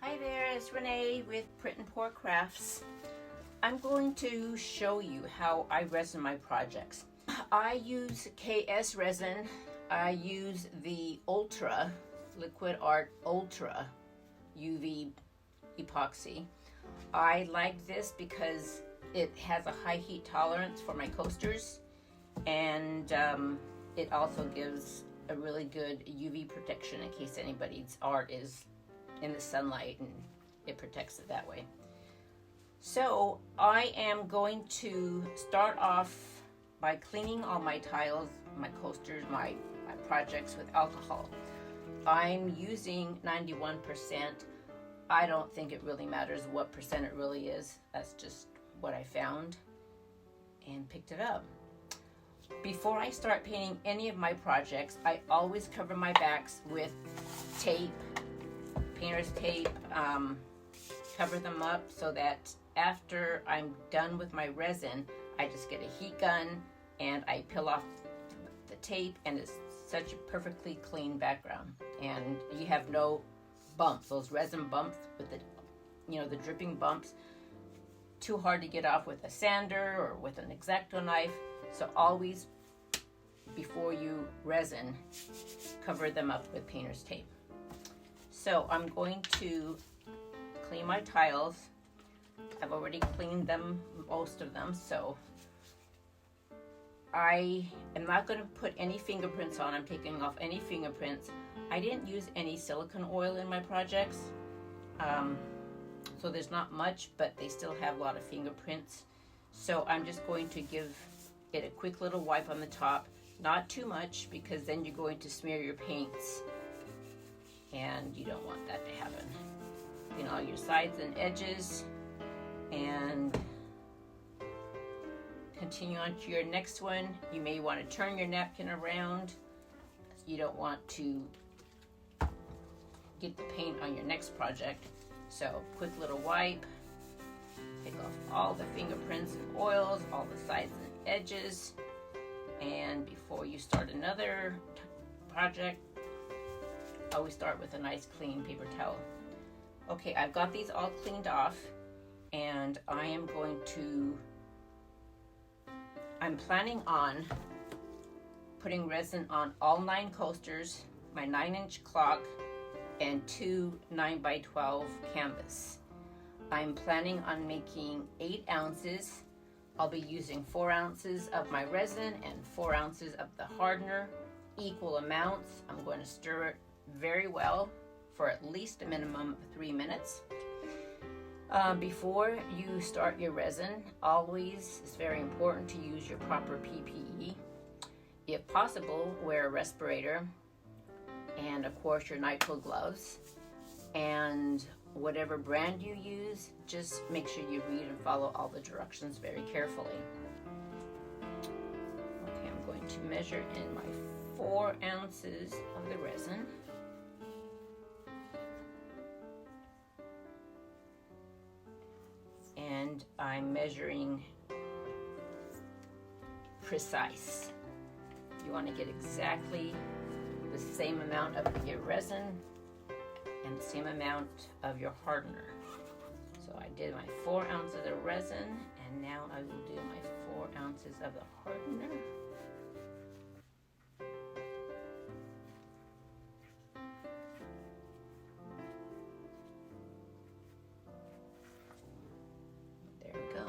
Hi there, it's Renee with Print and Pour Crafts. I'm going to show you how I resin my projects. I use KS Resin. I use the Ultra, Liquid Art Ultra UV epoxy. I like this because it has a high heat tolerance for my coasters, and it also gives a really good UV protection in case anybody's art is in the sunlight, and it protects it that way. So I am going to start off by cleaning all my tiles, my coasters, my projects with alcohol. I'm using 91%. I don't think it really matters what percent it really is. That's just what I found and picked it up. Before I start painting any of my projects, I always cover my backs with tape, painter's tape, cover them up so that after I'm done with my resin, I just get a heat gun and I peel off the tape, and it's such a perfectly clean background. And you have no bumps, those resin bumps with the dripping bumps. Too hard to get off with a sander or with an X-Acto knife. So always, before you resin, cover them up with painter's tape. So I'm going to clean my tiles. I've already cleaned them, most of them, so I am not going to put any fingerprints on. I'm taking off any fingerprints. I didn't use any silicone oil in my projects, so there's not much, but they still have a lot of fingerprints. So I'm just going to give it a quick little wipe on the top, not too much, because then you're going to smear your paints, and you don't want that to happen. All your sides and edges, and continue on to your next one. You may want to turn your napkin around. You don't want to get the paint on your next project. So quick little wipe, take off all the fingerprints and oils, all the sides and edges, and before you start another project, always start with a nice clean paper towel. Okay, I've got these all cleaned off, and I'm planning on putting resin on all 9 coasters, my 9-inch clock, and 2 9x12 canvas. I'm planning on making 8 ounces. I'll be using 4 ounces of my resin and 4 ounces of the hardener, equal amounts. I'm going to stir it very well for at least a minimum of 3 minutes. Before you start your resin, always, it's very important to use your proper PPE. If possible, wear a respirator, and of course your nitrile gloves, and whatever brand you use, just make sure you read and follow all the directions very carefully. Okay, I'm going to measure in my 4 ounces of the resin. And I'm measuring precise. You want to get exactly the same amount of your resin and the same amount of your hardener. So I did my 4 ounces of resin, and now I will do my 4 ounces of the hardener. There we go.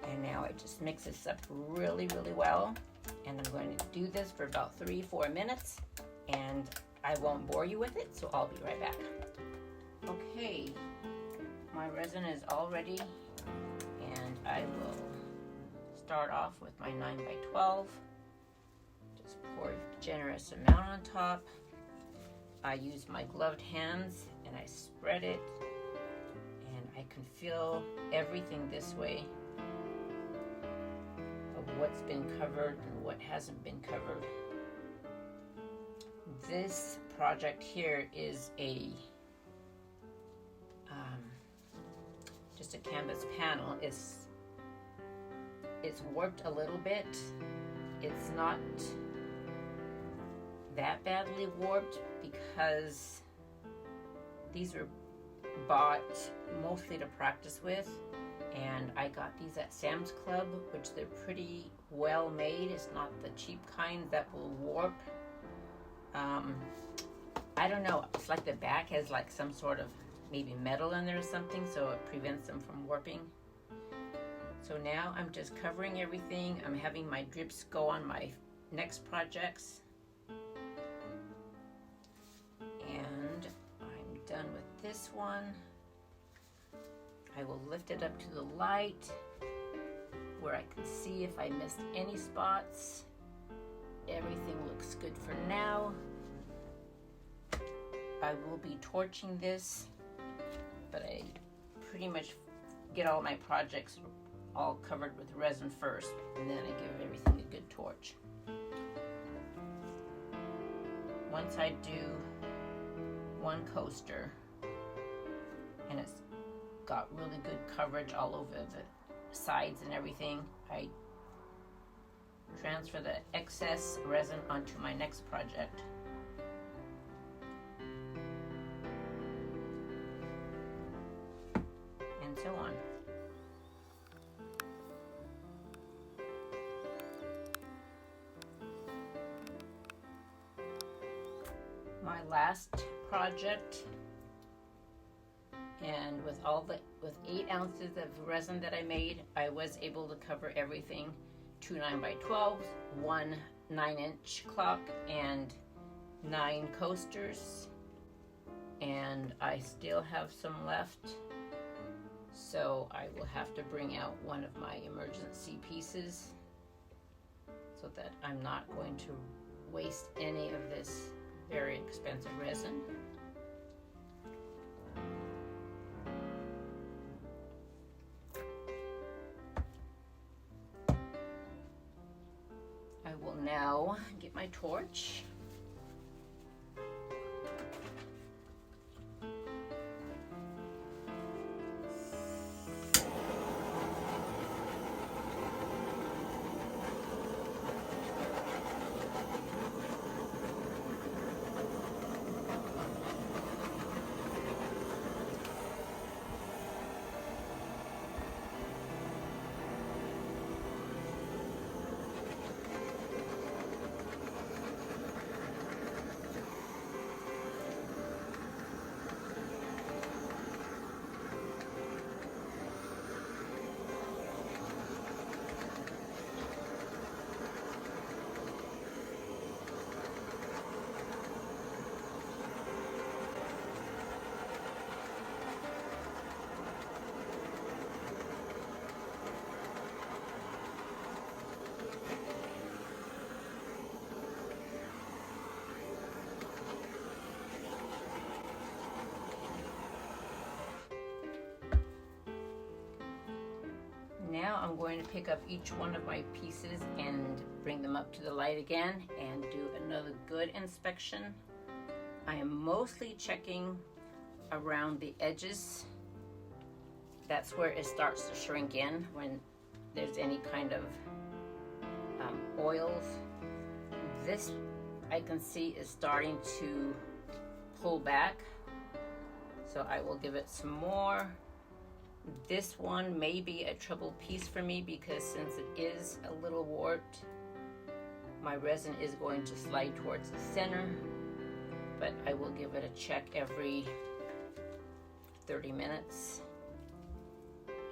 And now I just mix this up really, really well. And I'm going to do this for about 3-4 minutes, and I won't bore you with it, so I'll be right back. Okay, my resin is all ready, and I will start off with my 9x12. Just pour a generous amount on top. I use my gloved hands and I spread it, and I can feel everything this way of what's been covered and what hasn't been covered. This project here is just a canvas panel. It's it's warped a little bit. It's not that badly warped because these were bought mostly to practice with, and I got these at Sam's Club, which they're pretty well made. It's not the cheap kind that will warp. I don't know, it's like the back has like some sort of maybe metal in there or something, so it prevents them from warping. So now I'm just covering everything. I'm having my drips go on my next projects. And I'm done with this one. I will lift it up to the light where I can see if I missed any spots. Everything looks good for now. I will be torching this, but I pretty much get all my projects all covered with resin first, and then I give everything a good torch. Once I do one coaster and it's got really good coverage all over the sides and everything, I transfer the excess resin onto my next project. And so on. My last project, and with 8 ounces of resin that I made, I was able to cover everything. 2 9x12s, 1 9-inch clock, and 9 coasters, and I still have some left, so I will have to bring out one of my emergency pieces so that I'm not going to waste any of this very expensive resin. I will now get my torch. Now I'm going to pick up each one of my pieces and bring them up to the light again and do another good inspection. I am mostly checking around the edges. That's where it starts to shrink in when there's any kind of oils. This I can see is starting to pull back, so I will give it some more. This one may be a trouble piece for me because since it is a little warped, my resin is going to slide towards the center, but I will give it a check every 30 minutes.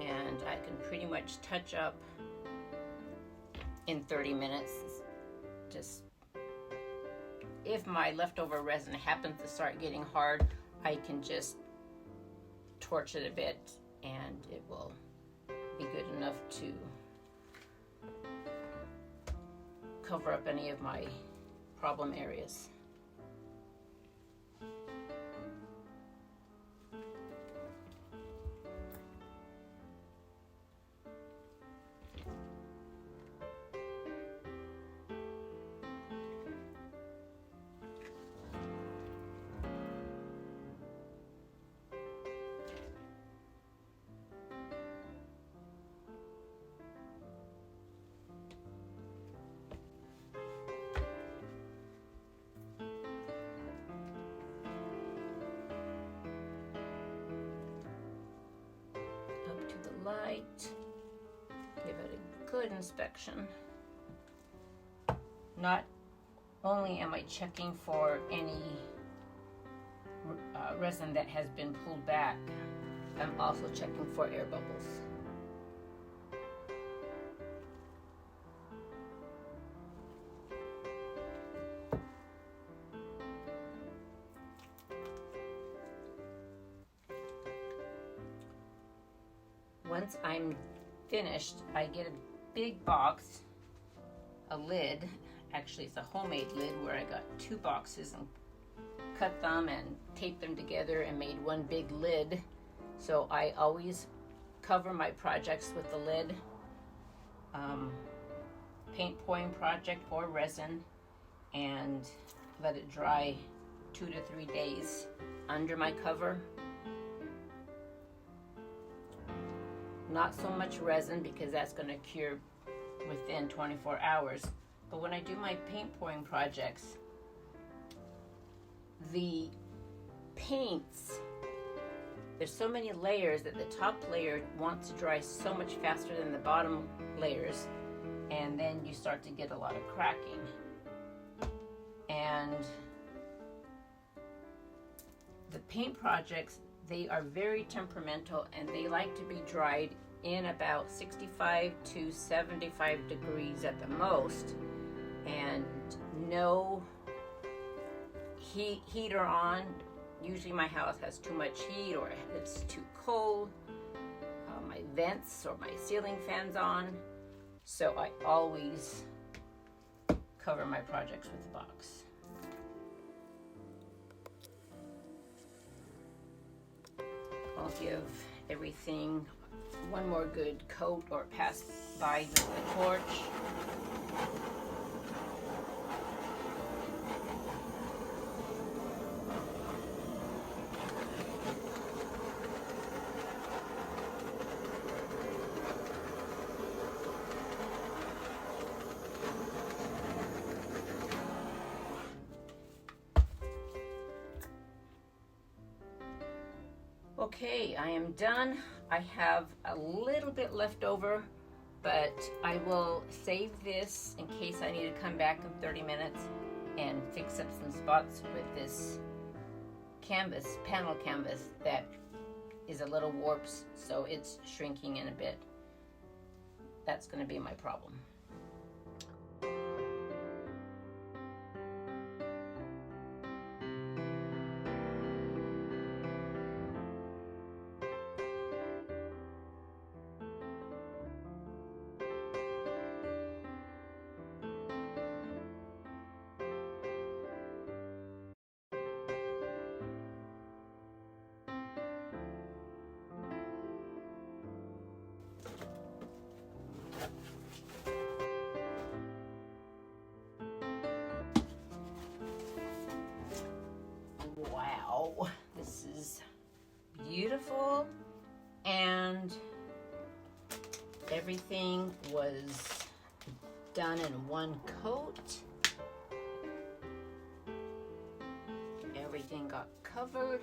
And I can pretty much touch up in 30 minutes. Just if my leftover resin happens to start getting hard, I can just torch it a bit and it will be good enough to cover up any of my problem areas. light, give it a good inspection. Not only am I checking for any resin that has been pulled back, I'm also checking for air bubbles. Once I'm finished, I get a big box, a lid. Actually, it's a homemade lid where I got 2 boxes and cut them and taped them together and made one big lid. So I always cover my projects with the lid. Paint pouring project or resin, and let it dry 2 to 3 days under my cover. Not so much resin because that's going to cure within 24 hours. But when I do my paint pouring projects, the paints, there's so many layers that the top layer wants to dry so much faster than the bottom layers, and then you start to get a lot of cracking. And the paint projects, they are very temperamental and they like to be dried in about 65 to 75 degrees at the most, and no heater on. Usually my house has too much heat or it's too cold. My vents or my ceiling fans on, so I always cover my projects with a box. I'll give everything one more good coat or pass by with the torch. Okay, I am done. I have a little bit left over, but I will save this in case I need to come back in 30 minutes and fix up some spots with this canvas, panel canvas that is a little warped, so it's shrinking in a bit. That's going to be my problem. Wow, this is beautiful, and everything was done in one coat. Everything got covered.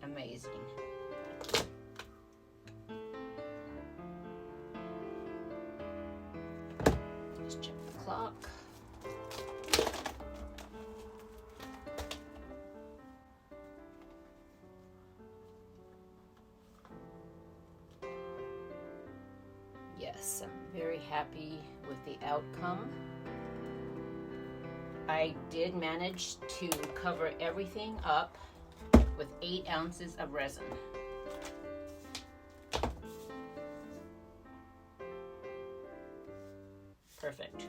Amazing. Just check the clock. Yes, I'm very happy with the outcome. I did manage to cover everything up with 8 ounces of resin. Perfect.